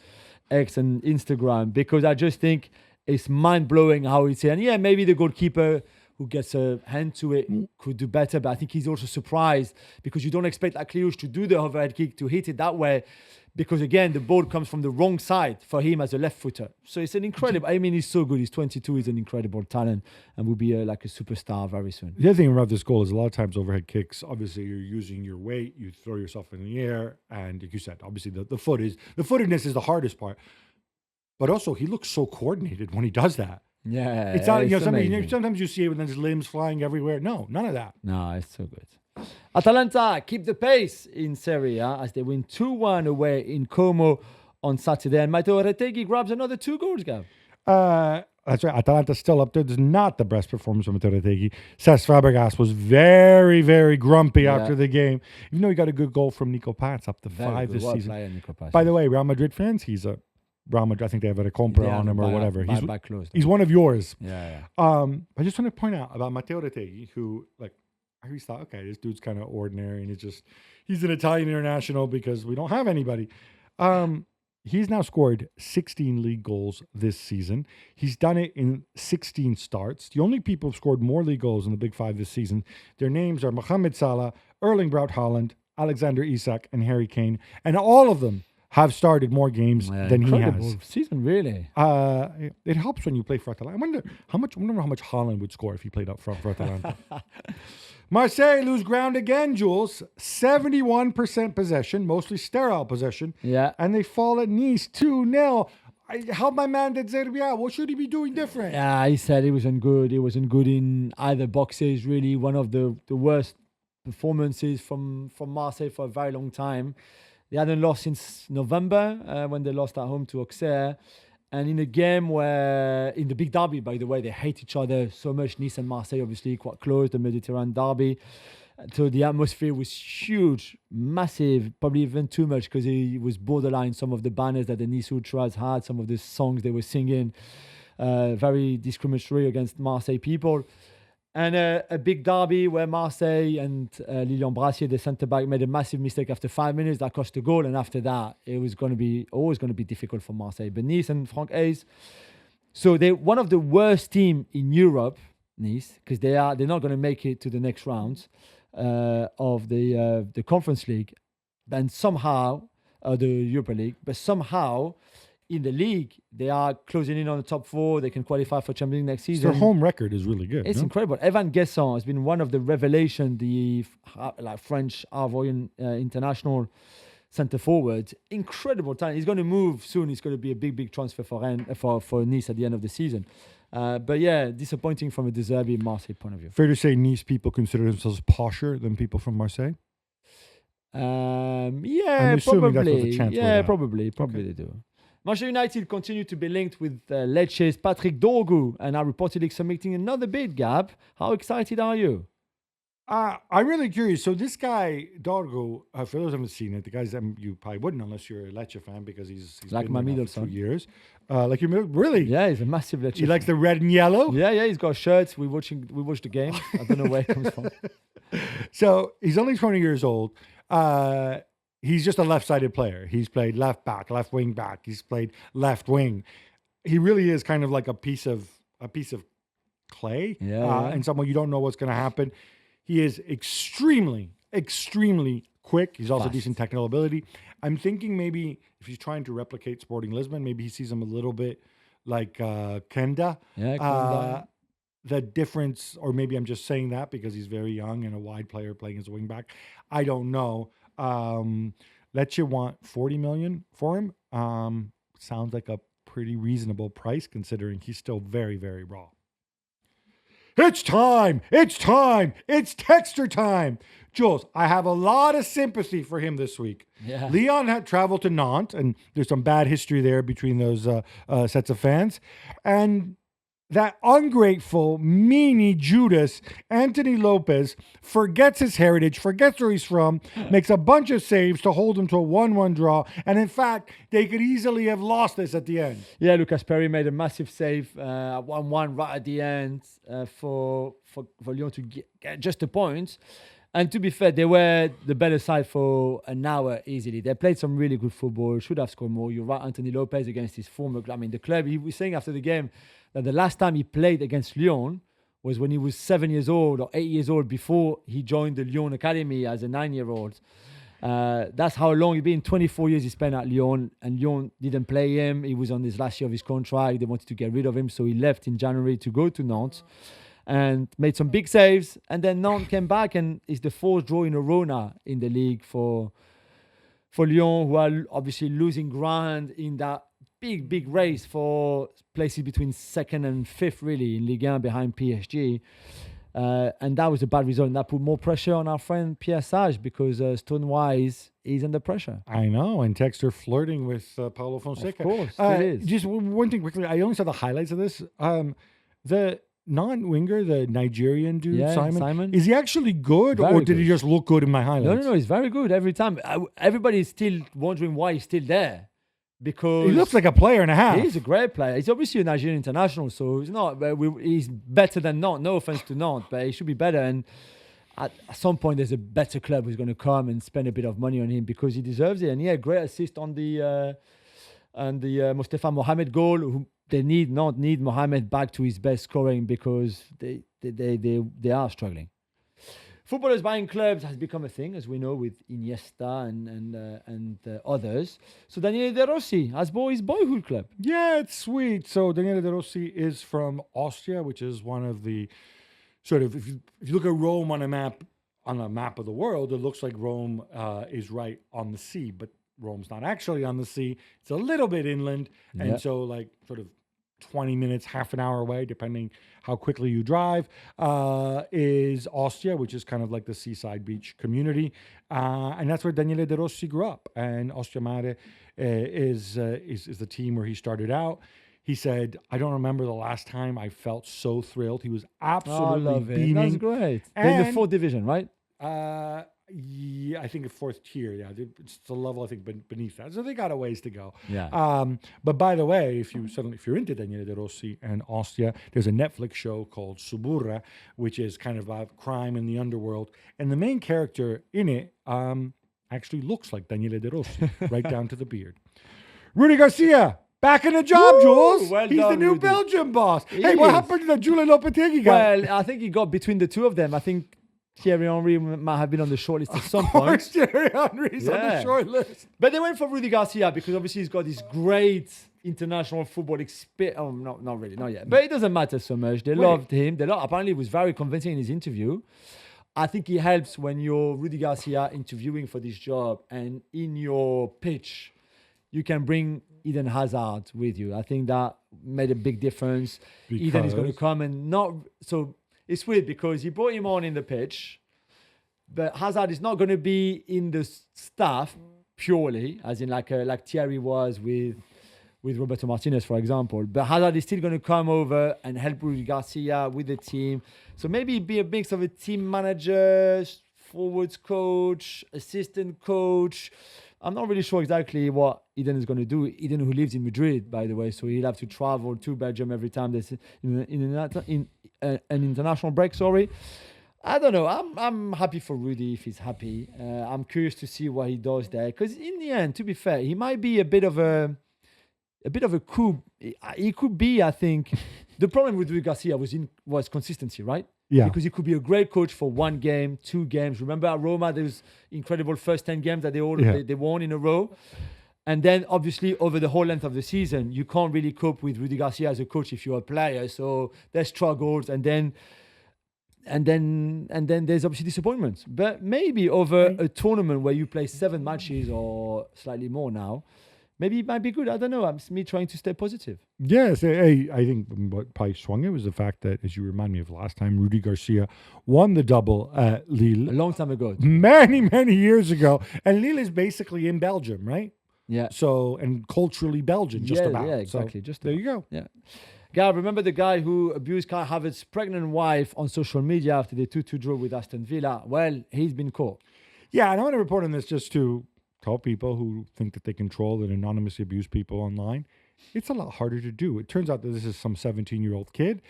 X and Instagram because I just think it's mind-blowing how it's... And yeah, maybe the goalkeeper who gets a hand to it could do better, but I think he's also surprised because you don't expect Akliouche to do the overhead kick, to hit it that way, because again, the ball comes from the wrong side for him as a left footer. So it's an incredible... I mean, he's so good. He's 22. He's an incredible talent and will be like a superstar very soon. The other thing about this goal is a lot of times overhead kicks, obviously you're using your weight, you throw yourself in the air, and like you said, obviously the footedness is the hardest part. But also, he looks so coordinated when he does that. Yeah, it's not. Sometimes you see it with his limbs flying everywhere. No, none of that. No, it's so good. Atalanta keep the pace in Serie A as they win 2-1 away in Como on Saturday. And Matteo Retegui grabs another 2 goals, Gab. That's right. Atalanta's still up there. There's not the best performance from Matteo Retegui. Cesc Fabregas was very, very grumpy after the game. Even though he got a good goal from Nico Paz up to 5 this season. Player, Nico Paz. By the way, Real Madrid fans, he's a Real Madrid, I think they have a compra on him or whatever. He's one of yours. Yeah. I just want to point out about Matteo Retegui, who, like, I always thought, okay, this dude's kind of ordinary, and he's an Italian international because we don't have anybody. He's now scored 16 league goals this season. He's done it in 16 starts. The only people who've scored more league goals in the Big Five this season, their names are Mohamed Salah, Erling Braut Haaland, Alexander Isak, and Harry Kane, and all of them have started more games than he has. Season, really. It helps when you play for Atalanta. I wonder how much Haaland would score if he played up front for Atalanta. Marseille lose ground again, Jules. 71% possession, mostly sterile possession. Yeah. And they fall at Nice 2-0. Help my man De Zerbi. What should he be doing different? Yeah, he said he wasn't good. He wasn't good in either boxes, really. One of the worst performances from Marseille for a very long time. They hadn't lost since November when they lost at home to Auxerre. And in a game where, in the big derby, by the way, they hate each other so much. Nice and Marseille, obviously, quite close, the Mediterranean derby. So the atmosphere was huge, massive, probably even too much because it was borderline. Some of the banners that the Nice Ultras had, some of the songs they were singing, very discriminatory against Marseille people. And a big derby where Marseille and Lilian Brassier, the centre-back, made a massive mistake after 5 minutes. That cost a goal. And after that, it was always going to be difficult for Marseille. But Nice and Franck Hayes, so they're one of the worst teams in Europe, Nice, because they're not going to make it to the next round of the Conference League. And somehow, the Europa League, but somehow... in the league, they are closing in on the top 4. They can qualify for Champions League next season. Their home record is really good. It's incredible. Evan Guesson has been one of the revelation, the French Avoyan international centre forward. Incredible talent. He's going to move soon. He's going to be a big transfer for Nice at the end of the season. But yeah, disappointing from a De Zerbi Marseille point of view. Fair to say Nice people consider themselves posher than people from Marseille? Yeah, probably. Probably they do. Manchester United continue to be linked with Lecce's Patrick Dorgu and are reportedly submitting another bid, Gab. How excited are you? I'm really curious. So this guy Dorgo, for those who haven't seen it, the guy's you probably wouldn't unless you're a Lecce fan because he's Like been my there now middle for 2 son. years. Like your really, Yeah, he's a massive Lecce he likes fan. the red and yellow. Yeah, he's got shirts. We watched the game. I don't know where it comes from. So he's only 20 years old. He's just a left-sided player. He's played left back, left wing back. He's played left wing. He really is kind of like a piece of clay. Yeah. And someone you don't know what's going to happen. He is extremely, extremely quick. He's also Fast. decent technical ability. I'm thinking maybe if he's trying to replicate Sporting Lisbon, maybe he sees him a little bit like Kenda. Yeah, Kenda. The difference, or maybe I'm just saying that because he's very young and a wide player playing as a wing back. I don't know. Lecce want 40 million for him. Sounds like a pretty reasonable price considering he's still very, very raw. It's time. It's time. It's Texter time. Jules, I have a lot of sympathy for him this week. Yeah. Leon had traveled to Nantes, and there's some bad history there between those sets of fans. And that ungrateful, meanie Judas, Anthony Lopez, forgets his heritage, forgets where he's from, makes a bunch of saves to hold him to a 1-1 draw. And in fact, they could easily have lost this at the end. Yeah, Lucas Perry made a massive save, 1-1 right at the end for Lyon to get just a point. And to be fair, they were the better side for an hour easily. They played some really good football, should have scored more. You're right, Anthony Lopez against his former club. I mean, the club, he was saying after the game that the last time he played against Lyon was when he was 7 years old or 8 years old before he joined the Lyon Academy as a 9-year-old. That's how long he's been. 24 years he spent at Lyon, and Lyon didn't play him. He was on his last year of his contract. They wanted to get rid of him, so he left in January to go to Nantes and made some big saves. And then Nantes came back, and it's the fourth draw in a row now in the league for Lyon, who are obviously losing ground in that big race for places between second and fifth, really, in Ligue 1 behind PSG. And that was a bad result, and that put more pressure on our friend Pierre Sage because Stonewise is under pressure. I know, and Texter flirting with Paulo Fonseca. Of course, it is. Just one thing quickly. I only saw the highlights of this. The non-winger, the Nigerian dude, Yeah, Simon, is he actually good, Very or did he good. just look good in my highlights? No, he's very good every time. Everybody is still wondering why he's still there because He looks like a player and a half. he's a great player. He's obviously a Nigerian international, so he's not. He's better than Nantes. No offense to Nantes, but he should be better. And at some point, there's a better club who's going to come and spend a bit of money on him because he deserves it. And yeah, great assist on the Mustafa Mohamed goal. Who they need Mohamed back to his best scoring because they are struggling. Footballers buying clubs has become a thing, as we know, with Iniesta and others. So Daniele De Rossi has bought his boyhood club. Yeah, it's sweet. So Daniele De Rossi is from Austria, which is one of the sort of if you look at Rome on a map of the world, it looks like Rome is right on the sea, but Rome's not actually on the sea. It's a little bit inland, and Yeah. so like sort of 20 minutes, half an hour away, depending how quickly you drive, is Ostia, which is kind of like the seaside beach community. And that's where Daniele De Rossi grew up. And Ostia Mare is the team where he started out. He said, I don't remember the last time I felt so thrilled. He was absolutely beaming. That's great. They're in the 4th division, right? Yeah, I think a 4th tier. Yeah, it's the level I think beneath that. So they got a ways to go. Yeah. But by the way, if you're into Daniele De Rossi and Ostia, there's a Netflix show called Suburra, which is kind of about crime in the underworld, and the main character in it actually looks like Daniele De Rossi, right down to the beard. Rudy Garcia. Back in the job, Woo! Jules. Well He's the done, new Rudy. Belgium boss. He Hey, what is. happened to the Julien Lopetegui guy? Well, I think he got between the two of them. I think Thierry Henry might have been on the shortlist at some Of point. course, Thierry Henry's on the Yeah. short list. But they went for Rudy Garcia because obviously he's got this great international football experience. Oh, not really, not yet. But it doesn't matter so much. They loved him. Apparently, he was very convincing in his interview. I think it helps when you're Rudy Garcia interviewing for this job and in your pitch, you can bring Eden Hazard with you. I think that made a big difference. Eden is going to Because- come and not... So it's weird because he brought him on in the pitch, but Hazard is not going to be in the staff purely, as in like Thierry was with with Roberto Martinez, for example. But Hazard is still going to come over and help Rudy Garcia with the team. So maybe be a mix of a team manager, forwards coach, assistant coach. I'm not really sure exactly what Eden is going to do. Eden, who lives in Madrid, by the way, so he'll have to travel to Belgium every time there's in an international break. Sorry. I don't know. I'm happy for Rudy if he's happy. I'm curious to see what he does there, because in the end, to be fair, he might be a bit of a coup. He could be, I think. The problem with Rudy Garcia was consistency, right? Yeah. Because he could be a great coach for 1 game, 2 games. Remember at Roma, there was incredible first 10 games that they won in a row. And then obviously over the whole length of the season, you can't really cope with Rudy Garcia as a coach if you're a player. So there's struggles, and then there's obviously disappointments. But maybe over a tournament where you play 7 matches or slightly more now, maybe it might be good. I don't know. It's me trying to stay positive. Yes, I think what probably swung it was the fact that, as you remind me of last time, Rudy Garcia won the double at Lille. A long time ago. Many, many years ago. And Lille is basically in Belgium, right? Yeah. So, and culturally Belgian, just about. Yeah, exactly. So, just there about. you go. Yeah. Gab, remember the guy who abused Kai Havertz's pregnant wife on social media after the 2-2 draw with Aston Villa? Well, he's been caught. Yeah, and I want to report on this just to tell people who think that they control and anonymously abuse people online. It's a lot harder to do. It turns out that this is some 17-year-old kid,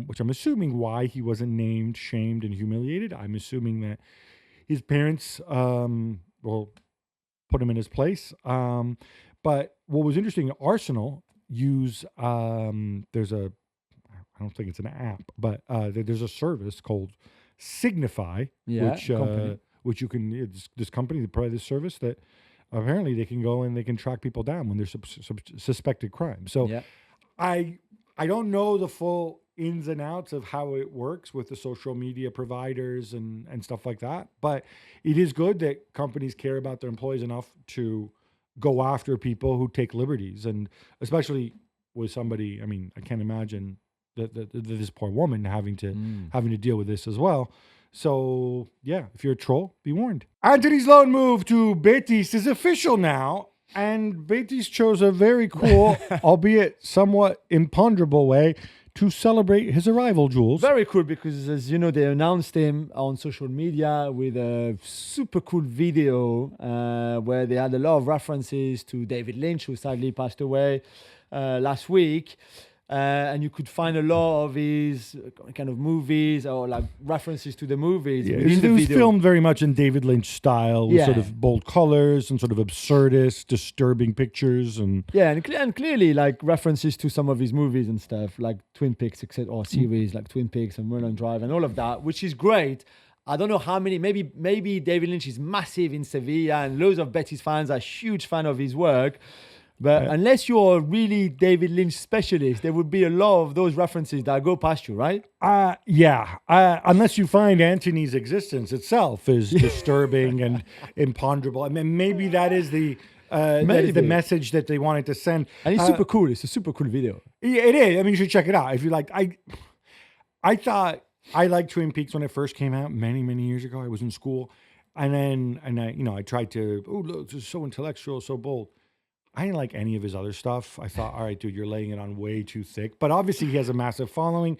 which I'm assuming why he wasn't named, shamed, and humiliated. I'm assuming that his parents will put him in his place. But what was interesting, Arsenal use there's a, I don't think it's an app, but there's a service called Signify, which you can, this company that provides this service that apparently they can go and they can track people down when there's suspected crime. So I don't know the full ins and outs of how it works with the social media providers and stuff like that, but it is good that companies care about their employees enough to go after people who take liberties, and especially with somebody. I mean, I can't imagine that this poor woman having to deal with this as well. So yeah, if you're a troll, be warned. Antony's loan move to Betis is official now, and Betis chose a very cool, albeit somewhat imponderable way to celebrate his arrival, Jules. Very cool, because as you know, they announced him on social media with a super cool video where they had a lot of references to David Lynch, who sadly passed away last week. And you could find a lot of his kind of movies or like references to the movies. Yeah, it was filmed very much in David Lynch style, with sort of bold colors and sort of absurdist, disturbing pictures, and and clearly like references to some of his movies and stuff, like Twin Peaks, etc., or series like Twin Peaks and Mulholland Drive and all of that, which is great. I don't know how many. Maybe David Lynch is massive in Sevilla, and loads of Betis fans are huge fan of his work. But unless you're a really David Lynch specialist, there would be a lot of those references that go past you, right? Unless you find Antony's existence itself is disturbing and imponderable. I mean, maybe that is the message that they wanted to send. And it's super cool. It's a super cool video. Yeah, it is. I mean, you should check it out if you like. I thought I liked Twin Peaks when it first came out many, many years ago. I was in school, and I tried to. Oh, look, this is so intellectual, so bold. I didn't like any of his other stuff. I thought, all right, dude, you're laying it on way too thick. But obviously he has a massive following.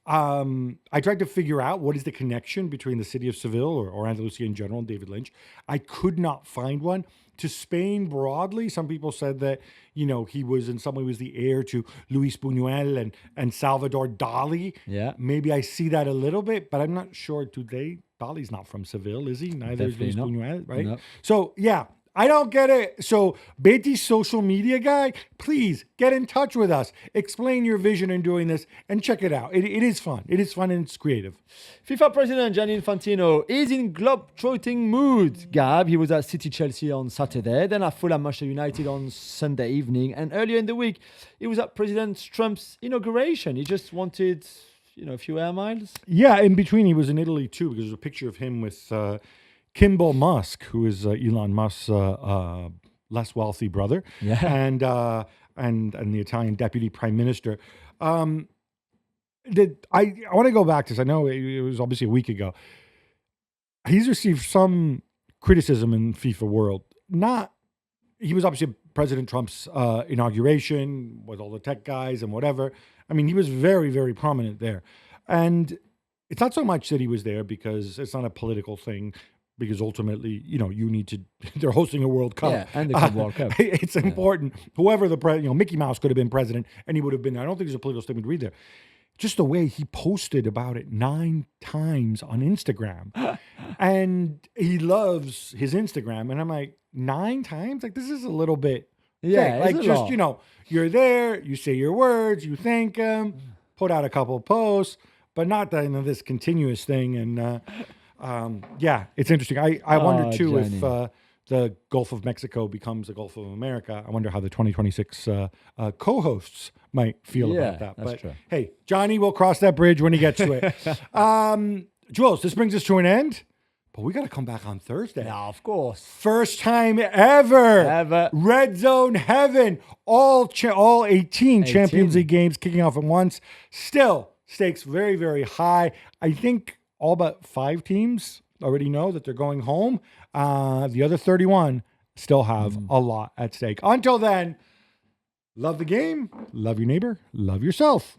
I tried to figure out what is the connection between the city of Seville or Andalusia in general and David Lynch. I could not find one. To Spain broadly, some people said that, he was in some way was the heir to Luis Buñuel and Salvador Dali. Yeah. Maybe I see that a little bit, but I'm not sure today. Dali's not from Seville, is he? Neither is Luis Buñuel, right? No. So, yeah. I don't get it. So, Betis social media guy, please get in touch with us. Explain your vision in doing this and check it out. It is fun. It is fun and it's creative. FIFA President Gianni Infantino is in globe-trotting mood. Gab, he was at City Chelsea on Saturday, then at Fulham Manchester United on Sunday evening. And earlier in the week, he was at President Trump's inauguration. He just wanted, a few air miles. Yeah, in between, he was in Italy too, because there's a picture of him with Kimball Musk, who is Elon Musk's less wealthy brother, and the Italian deputy prime minister. I want to go back to this. I know it was obviously a week ago. He's received some criticism in FIFA world. He was obviously President Trump's inauguration with all the tech guys and whatever. I mean, he was very, very prominent there. And it's not so much that he was there because it's not a political thing, because ultimately, you need to, they're hosting a World Cup. Yeah, and the Club World Cup. It's important. Whoever Mickey Mouse could have been president and he would have been there. I don't think there's a political statement to read there. Just the way he posted about it 9 times on Instagram. And he loves his Instagram. And I'm like, 9 times? Like, this is a little bit. Yeah, like just, you're there, you say your words, you thank him, put out a couple of posts, but not this continuous thing. And it's interesting. I wonder too Johnny. if the Gulf of Mexico becomes the Gulf of America. I wonder how the 2026 co-hosts might feel about that. That's But true. hey, Johnny will cross that bridge when he gets to it. Jules, this brings us to an end, but we got to come back on Thursday. Yeah, of course. First time ever. Red Zone Heaven. All 18 Champions League games kicking off at once. Still, stakes very, very high. I think all but 5 teams already know that they're going home. The other 31 still have a lot at stake. Until then, love the game, love your neighbor, love yourself.